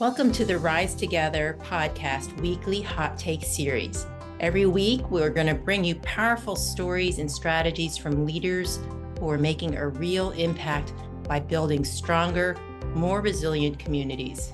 Welcome to the Rise Together podcast weekly hot take series. Every week, we're going to bring you powerful stories and strategies from leaders who are making a real impact by building stronger, more resilient communities.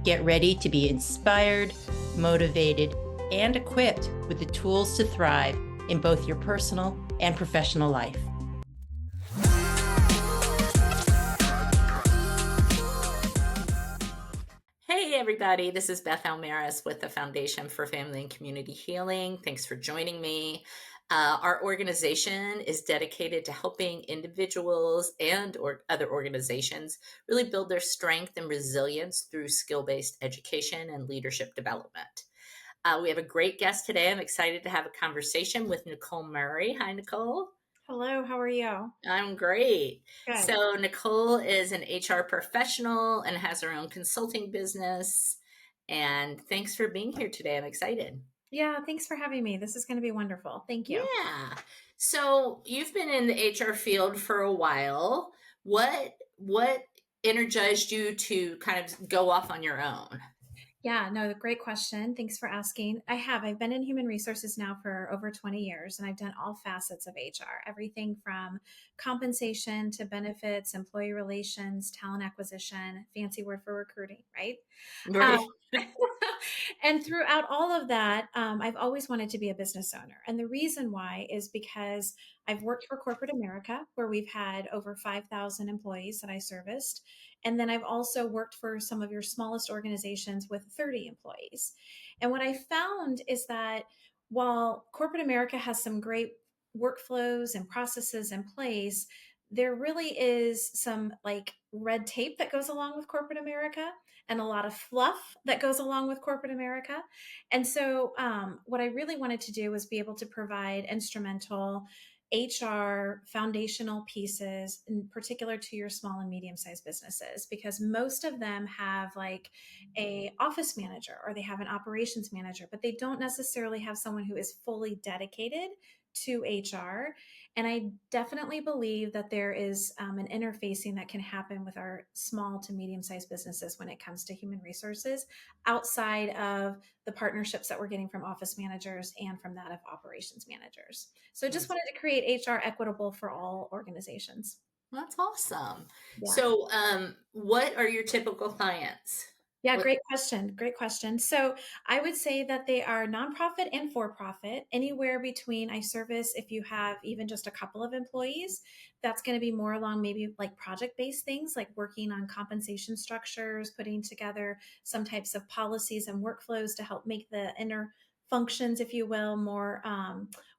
Get ready to be inspired, motivated, and equipped with the tools to thrive in both your personal and professional life. Hey everybody, this is Beth Almaris with the Foundation for Family and Community Healing. Thanks for joining me. Our organization is dedicated to helping individuals and/or other organizations really build their strength and resilience through skill-based education and leadership development. We have a great guest today. I'm excited to have a conversation with Nicole Murry. Hi, Nicole. Hello, how are you? I'm great. Good. So Nicole is an HR professional and has her own consulting business. And thanks for being here today. I'm excited. Yeah, thanks for having me. This is going to be wonderful. Thank you. Yeah. So you've been in the HR field for a while. What energized you to kind of go off on your own? Yeah, no, great question. Thanks for asking. I've been in human resources now for over 20 years, and I've done all facets of HR, everything from compensation to benefits, employee relations, talent acquisition, fancy word for recruiting, right? Um, Right. and throughout all of that, I've always wanted to be a business owner. And the reason why is because I've worked for corporate America, where we've had over 5,000 employees that I serviced. And then I've also worked for some of your smallest organizations with 30 employees. And what I found is that while corporate America has some great workflows and processes in place, there really is some like red tape that goes along with corporate America and a lot of fluff that goes along with corporate America. And so, what I really wanted to do was be able to provide instrumental HR foundational pieces, in particular to your small and medium sized businesses, because most of them have like a office manager or they have an operations manager, but they don't necessarily have someone who is fully dedicated to HR. And I definitely believe that there is an interfacing that can happen with our small to medium sized businesses when it comes to human resources outside of the partnerships that we're getting from office managers and from that of operations managers. So just wanted to create HR equitable for all organizations. That's awesome. Yeah. So what are your typical clients? Yeah, What? great question. Great question. So I would say that they are nonprofit and for profit, anywhere between I service if you have even just a couple of employees. That's going to be more along maybe like project based things like working on compensation structures, putting together some types of policies and workflows to help make the inner functions, if you will, more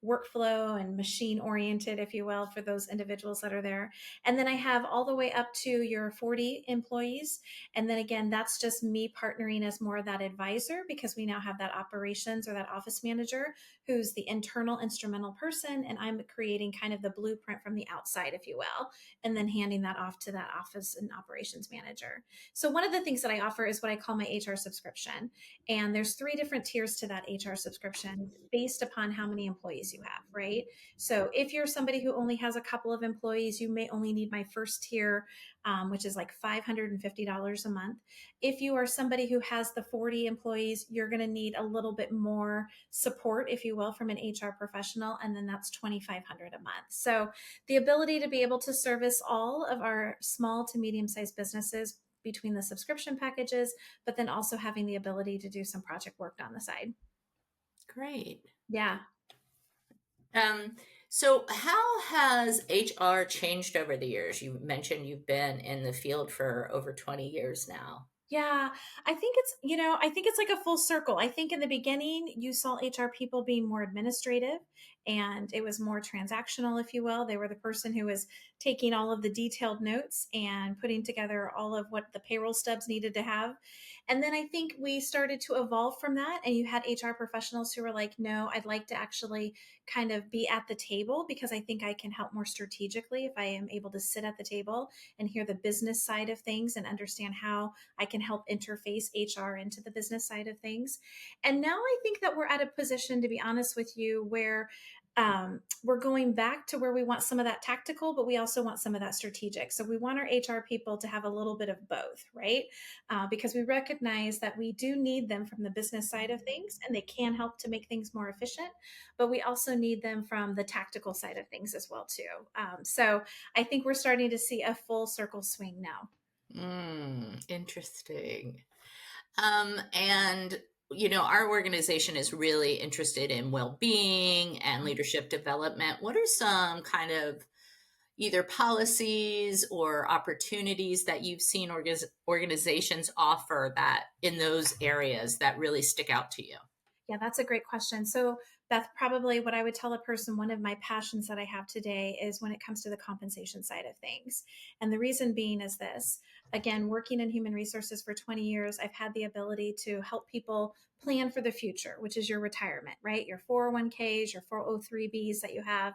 workflow and machine oriented, if you will, for those individuals that are there. And then I have all the way up to your 40 employees. And then again, that's just me partnering as more of that advisor because we now have that operations or that office manager who's the internal instrumental person. And I'm creating kind of the blueprint from the outside, if you will, and then handing that off to that office and operations manager. So one of the things that I offer is what I call my HR subscription. And there's 3 different tiers to that HR subscription based upon how many employees you have, right? So if you're somebody who only has a couple of employees, you may only need my first tier, which is like $550 a month. If you are somebody who has the 40 employees, you're going to need a little bit more support, if you will, from an HR professional. And then that's $2,500 a month. So the ability to be able to service all of our small to medium sized businesses between the subscription packages, but then also having the ability to do some project work on the side. Great. Yeah. So how has HR changed over the years? You mentioned you've been in the field for over 20 years now. Yeah, I think it's like a full circle. I think in the beginning, you saw HR people being more administrative and it was more transactional, if you will. They were the person who was taking all of the detailed notes and putting together all of what the payroll stubs needed to have. And then I think we started to evolve from that. And you had HR professionals who were like, no, I'd like to actually kind of be at the table because I think I can help more strategically if I am able to sit at the table and hear the business side of things and understand how I can help interface HR into the business side of things. And now I think that we're at a position, to be honest with you, where we're going back to where we want some of that tactical, but we also want some of that strategic. So we want our HR people to have a little bit of both, right? Because we recognize that we do need them from the business side of things, and they can help to make things more efficient, but we also need them from the tactical side of things as well too. So I think we're starting to see a full circle swing now. Interesting. And our organization is really interested in well-being and leadership development. What are some kind of either policies or opportunities that you've seen organizations offer that in those areas that really stick out to you? Yeah, that's a great question. So, Beth, probably what I would tell a person, one of my passions that I have today is when it comes to the compensation side of things. And the reason being is this: again, working in human resources for 20 years, I've had the ability to help people plan for the future, which is your retirement, right? Your 401ks, your 403bs that you have.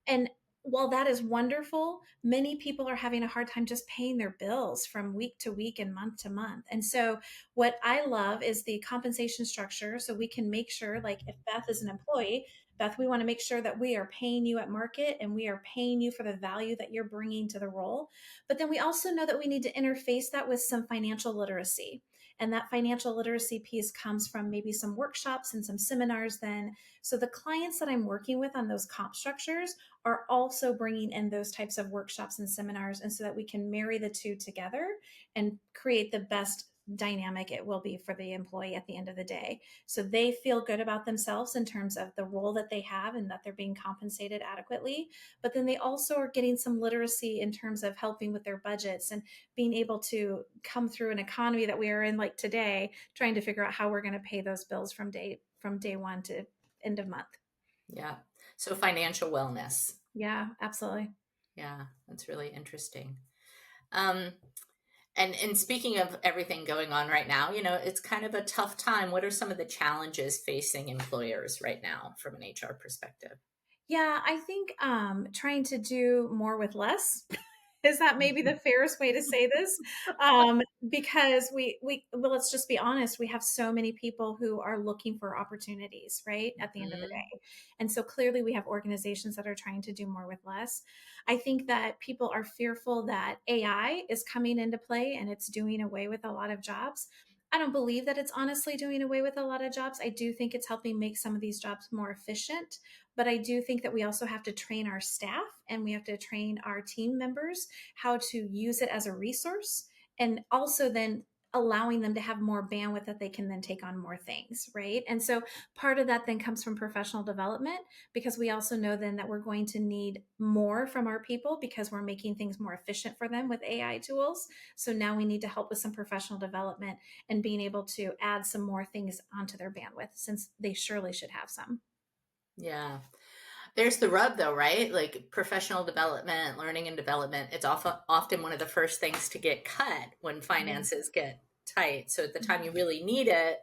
And while that is wonderful, many people are having a hard time just paying their bills from week to week and month to month. And so, what I love is the compensation structure. So, we can make sure, like, if Beth is an employee, Beth, we want to make sure that we are paying you at market and we are paying you for the value that you're bringing to the role. But then we also know that we need to interface that with some financial literacy. And that financial literacy piece comes from maybe some workshops and some seminars, then. So, the clients that I'm working with on those comp structures are also bringing in those types of workshops and seminars, and so that we can marry the two together and create the best dynamic it will be for the employee at the end of the day. So they feel good about themselves in terms of the role that they have and that they're being compensated adequately. But then they also are getting some literacy in terms of helping with their budgets and being able to come through an economy that we are in, like today, trying to figure out how we're going to pay those bills from day one to end of month. Yeah. So financial wellness. Yeah, absolutely. Yeah, that's really interesting. Um, and speaking of everything going on right now, it's kind of a tough time. What are some of the challenges facing employers right now from an HR perspective? Yeah, I think trying to do more with less is that maybe the fairest way to say this? Because well, let's just be honest, we have so many people who are looking for opportunities, right? At the end of the Mhm. day. And so clearly we have organizations that are trying to do more with less. I think that people are fearful that AI is coming into play and it's doing away with a lot of jobs. I don't believe that it's honestly doing away with a lot of jobs. I do think it's helping make some of these jobs more efficient, but I do think that we also have to train our staff and we have to train our team members how to use it as a resource, and also then allowing them to have more bandwidth that they can then take on more things, right? And so part of that then comes from professional development, because we also know then that we're going to need more from our people because we're making things more efficient for them with AI tools. So now we need to help with some professional development and being able to add some more things onto their bandwidth, since they surely should have some. Yeah. There's the rub though, right? Like professional development, learning and development, it's often one of the first things to get cut when finances get tight. So at the time you really need it.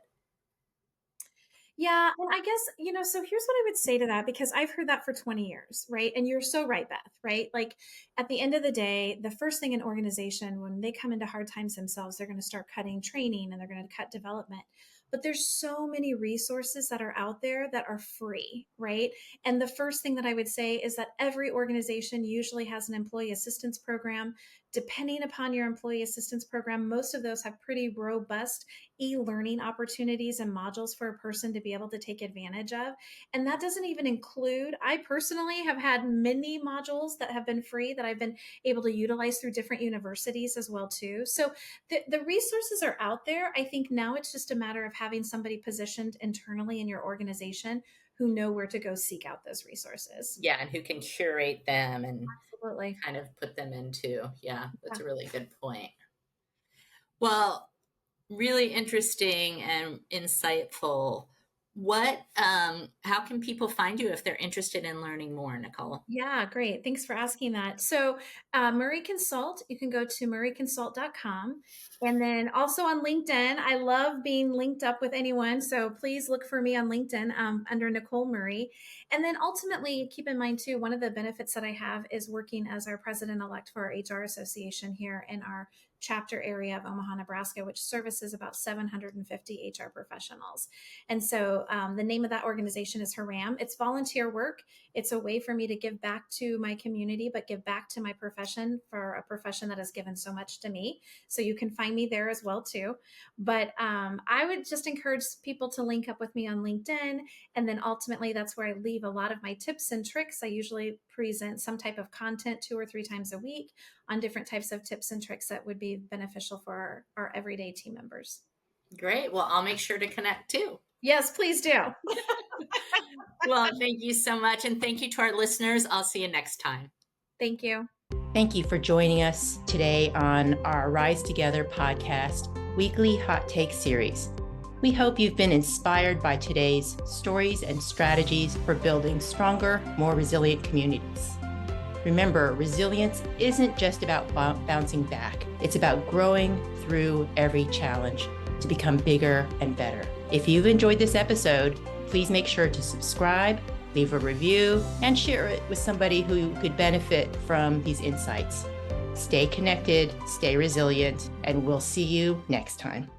Yeah, and I guess, so here's what I would say to that, because I've heard that for 20 years, right? And you're so right, Beth, right? Like at the end of the day, the first thing an organization, when they come into hard times themselves, they're going to start cutting training and they're going to cut development. But there's so many resources that are out there that are free, right? And the first thing that I would say is that every organization usually has an employee assistance program. Depending upon your employee assistance program, most of those have pretty robust e-learning opportunities and modules for a person to be able to take advantage of. And that doesn't even include, I personally have had many modules that have been free that I've been able to utilize through different universities as well too. So the resources are out there. I think now it's just a matter of having somebody positioned internally in your organization who know where to go seek out those resources. Yeah, and who can curate them and Absolutely. kind of put them into. Yeah, that's Yeah. a really good point. Well, really interesting and insightful. How can people find you if they're interested in learning more, Nicole? Yeah, great. Thanks for asking that. So, Murry Consult, you can go to murryconsult.com. And then also on LinkedIn, I love being linked up with anyone. So please look for me on LinkedIn under Nicole Murry. And then ultimately, keep in mind too, one of the benefits that I have is working as our president elect for our HR association here in our chapter area of Omaha, Nebraska, which services about 750 HR professionals. And so the name of that organization is Haram. It's volunteer work. It's a way for me to give back to my community, but give back to my profession, for a profession that has given so much to me. So you can find me there as well too. But I would just encourage people to link up with me on LinkedIn. And then ultimately, that's where I leave a lot of my tips and tricks. I usually present some type of content 2 or 3 times a week on different types of tips and tricks that would be beneficial for our everyday team members. Great. Well, I'll make sure to connect too. Yes, please do. Well, thank you so much. And thank you to our listeners. I'll see you next time. Thank you. Thank you for joining us today on our Rise Together podcast weekly hot take series. We hope you've been inspired by today's stories and strategies for building stronger, more resilient communities. Remember, resilience isn't just about bouncing back. It's about growing through every challenge to become bigger and better. If you've enjoyed this episode, please make sure to subscribe, leave a review, and share it with somebody who could benefit from these insights. Stay connected, stay resilient, and we'll see you next time.